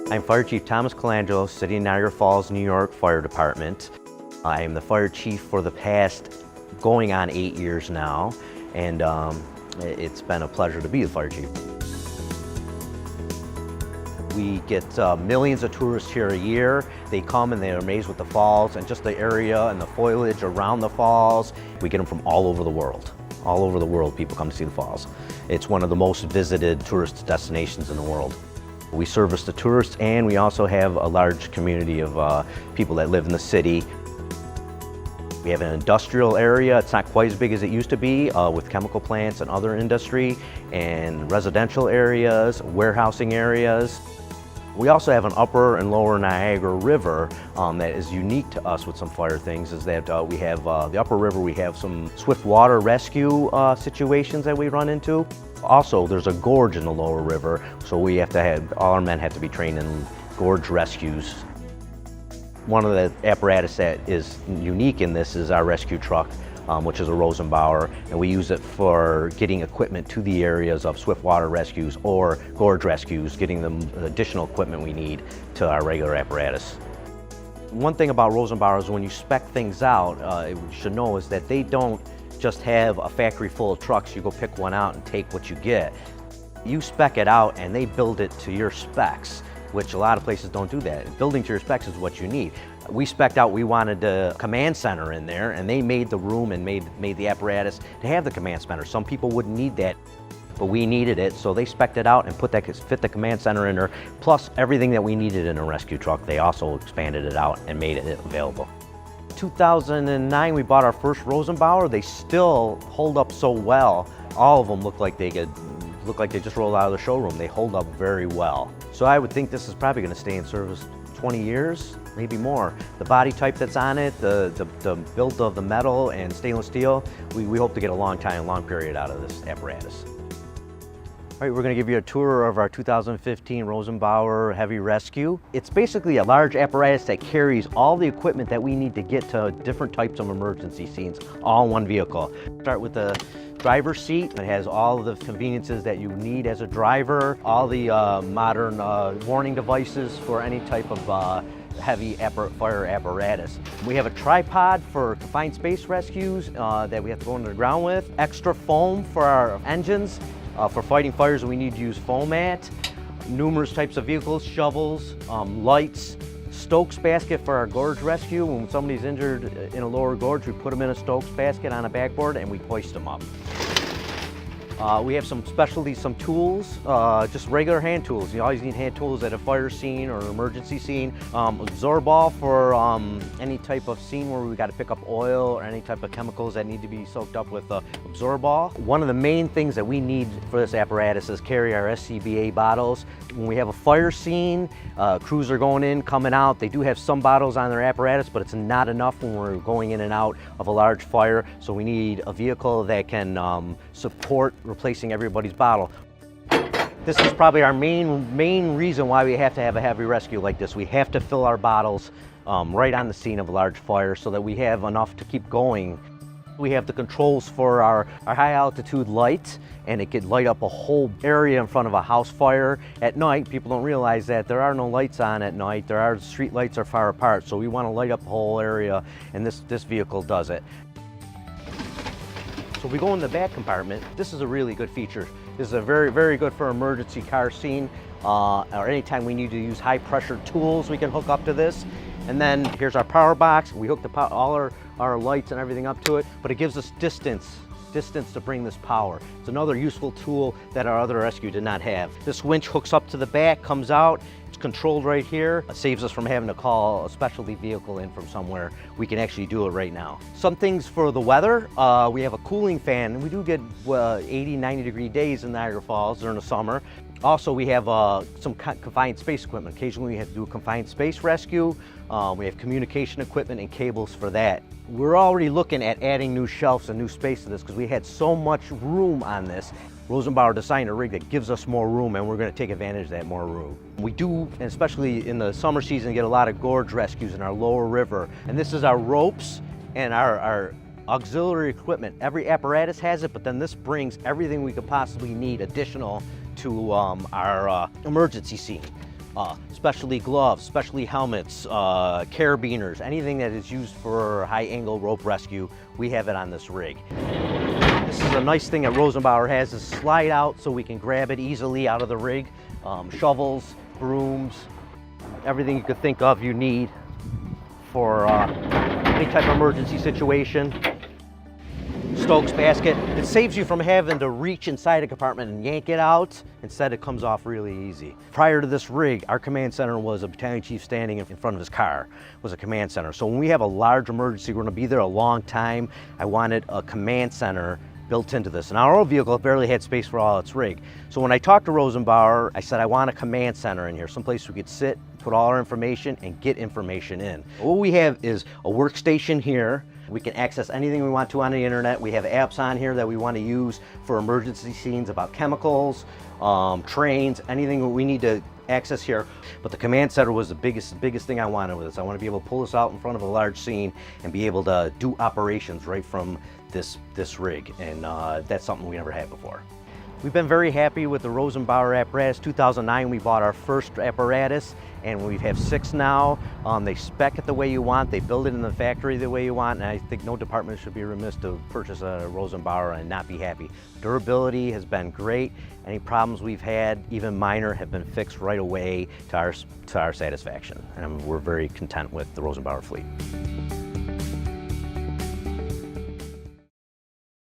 I'm Fire Chief Thomas Colangelo, City of Niagara Falls, New York Fire Department. I am the fire chief for the past going on 8 years now, and it's been a pleasure to be the fire chief. We get millions of tourists here a year. They come and they're amazed with the falls and just the area and the foliage around the falls. We get them from all over the world. All over the world, people come to see the falls. It's one of the most visited tourist destinations in the world. We service the tourists, and we also have a large community of people that live in the city. We have an industrial area. It's not quite as big as it used to be, with chemical plants and other industry, and residential areas, warehousing areas. We also have an upper and lower Niagara River that is unique to us with some fire things, is that we have the upper river, we have some swift water rescue situations that we run into. Also, there's a gorge in the lower river, so we have to have, all our men have to be trained in gorge rescues. One of the apparatus that is unique in this is our rescue truck, which is a Rosenbauer, and we use it for getting equipment to the areas of swift water rescues or gorge rescues, getting them additional equipment we need to our regular apparatus. One thing about Rosenbauer is when you spec things out, you should know is that they don't just have a factory full of trucks, you go pick one out and take what you get. You spec it out and they build it to your specs, which a lot of places don't do that. Building to your specs is what you need. We spec'd out, we wanted a command center in there, and they made the room and made the apparatus to have the command center. Some people wouldn't need that, but we needed it, so they spec'd it out and fit the command center in there, plus everything that we needed in a rescue truck. They also expanded it out and made it available. 2009, we bought our first Rosenbauer. They still hold up so well. All of them look like they just rolled out of the showroom. They hold up very well. So I would think this is probably going to stay in service 20 years, maybe more. The body type that's on it, the build of the metal and stainless steel, we hope to get a long period out of this apparatus. All right, we're going to give you a tour of our 2015 Rosenbauer Heavy Rescue. It's basically a large apparatus that carries all the equipment that we need to get to different types of emergency scenes, all in one vehicle. Start with the driver's seat. It has all of the conveniences that you need as a driver, all the modern warning devices for any type of heavy fire apparatus. We have a tripod for confined space rescues that we have to go under the ground with, extra foam for our engines. For fighting fires, we need to use foam mat, numerous types of vehicles, shovels, lights, Stokes basket for our gorge rescue. When somebody's injured in a lower gorge, we put them in a Stokes basket on a backboard and we hoist them up. We have some specialties, some tools, just regular hand tools. You always need hand tools at a fire scene or an emergency scene. Absorball for any type of scene where we got to pick up oil or any type of chemicals that need to be soaked up with Absorball. One of the main things that we need for this apparatus is carry our SCBA bottles. When we have a fire scene, crews are going in, coming out. They do have some bottles on their apparatus, but it's not enough when we're going in and out of a large fire. So we need a vehicle that can support replacing everybody's bottle. This is probably our main reason why we have to have a heavy rescue like this. We have to fill our bottles right on the scene of a large fire so that we have enough to keep going. We have the controls for our high altitude light, and it could light up a whole area in front of a house fire. At night, people don't realize that there are no lights on at night. Street lights are far apart, so we want to light up the whole area, and this vehicle does it. So if we go in the back compartment, this is a really good feature. This is a very good for emergency car scene, or anytime we need to use high pressure tools, we can hook up to this. And then here's our power box. We hooked all our lights and everything up to it, but it gives us distance to bring this power. It's another useful tool that our other rescue did not have. This winch hooks up to the back, comes out, it's controlled right here. It saves us from having to call a specialty vehicle in from somewhere. We can actually do it right now. Some things for the weather, we have a cooling fan, and we do get 80, 90 degree days in Niagara Falls during the summer. Also, we have some confined space equipment. Occasionally we have to do a confined space rescue. We have communication equipment and cables for that. We're already looking at adding new shelves and new space to this because we had so much room on this. Rosenbauer designed a rig that gives us more room, and we're going to take advantage of that more room. We do, and especially in the summer season, get a lot of gorge rescues in our lower river. And this is our ropes and our auxiliary equipment. Every apparatus has it, but then this brings everything we could possibly need additional to our emergency scene. specialty gloves, specialty helmets, carabiners, anything that is used for high angle rope rescue, we have it on this rig. This is a nice thing that Rosenbauer has, is slide out so we can grab it easily out of the rig. Shovels, brooms, everything you could think of you need for any type of emergency situation. Stokes basket, it saves you from having to reach inside a compartment and yank it out. Instead, it comes off really easy. Prior to this rig, our command center was a battalion chief standing in front of his car, was a command center. So when we have a large emergency, we're gonna be there a long time, I wanted a command center built into this. And our old vehicle barely had space for all its rig. So when I talked to Rosenbauer, I said, I want a command center in here, someplace we could sit, put all our information, and get information in. What we have is a workstation here. We can access anything we want to on the internet. We have apps on here that we want to use for emergency scenes about chemicals, trains, anything we need to access here. But the command center was the biggest thing I wanted with this. I want to be able to pull this out in front of a large scene and be able to do operations right from this rig. And that's something we never had before. We've been very happy with the Rosenbauer apparatus. 2009, we bought our first apparatus, and we have 6 now. They spec it the way you want. They build it in the factory the way you want, and I think no department should be remiss to purchase a Rosenbauer and not be happy. Durability has been great. Any problems we've had, even minor, have been fixed right away to our satisfaction, and we're very content with the Rosenbauer fleet.